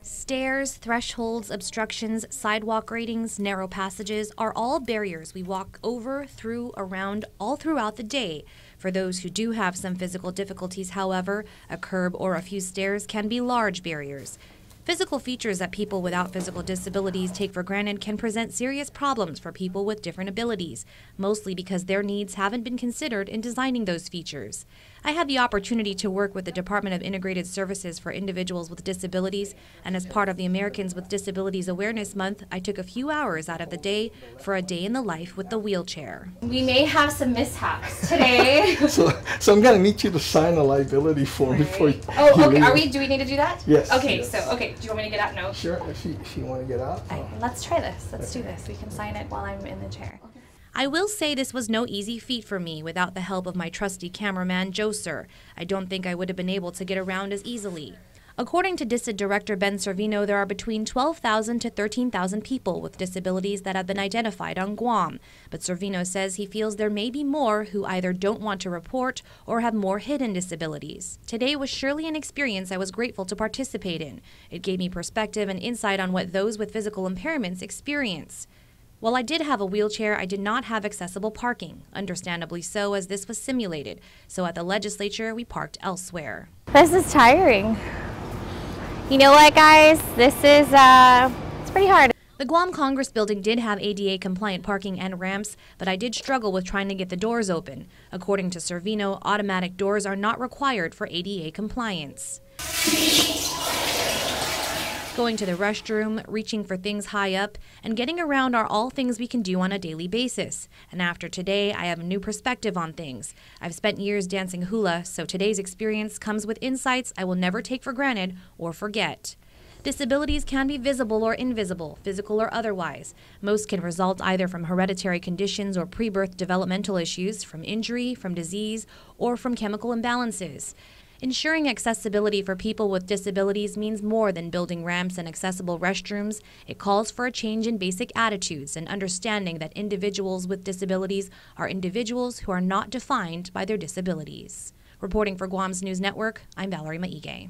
Stairs, thresholds, obstructions, sidewalk gratings, narrow passages are all barriers we walk over, through, around, all throughout the day. For those who do have some physical difficulties, however, a curb or a few stairs can be large barriers. Physical features that people without physical disabilities take for granted can present serious problems for people with different abilities, mostly because their needs haven't been considered in designing those features. I had the opportunity to work with the Department of Integrated Services for Individuals with Disabilities, and as part of the Americans with Disabilities Awareness Month, I took a few hours out of the day for a day in the life with the wheelchair. We may have some mishaps today. so I'm going to need you to sign a liability form before you okay. Do we need to do that? Yes. Okay, yes. So, do you want me to get out? No? Sure, if you want to get out. Let's try this. Let's do this. We can sign it while I'm in the chair. Okay. I will say this was no easy feat for me without the help of my trusty cameraman, Joser. I don't think I would have been able to get around as easily. According to DISD Director Ben Servino, there are between 12,000 to 13,000 people with disabilities that have been identified on Guam. But Servino says he feels there may be more who either don't want to report or have more hidden disabilities. Today was surely an experience I was grateful to participate in. It gave me perspective and insight on what those with physical impairments experience. While I did have a wheelchair, I did not have accessible parking, understandably so, as this was simulated. So at the legislature, we parked elsewhere. This is tiring. You know what, guys? This is, it's pretty hard. The Guam Congress building did have ADA-compliant parking and ramps, but I did struggle with trying to get the doors open. According to Servino, automatic doors are not required for ADA compliance. Going to the restroom, reaching for things high up, and getting around are all things we can do on a daily basis. And after today, I have a new perspective on things. I've spent years dancing hula, so today's experience comes with insights I will never take for granted or forget. Disabilities can be visible or invisible, physical or otherwise. Most can result either from hereditary conditions or pre-birth developmental issues, from injury, from disease, or from chemical imbalances. Ensuring accessibility for people with disabilities means more than building ramps and accessible restrooms. It calls for a change in basic attitudes and understanding that individuals with disabilities are individuals who are not defined by their disabilities. Reporting for Guam's News Network, I'm Valerie Maige.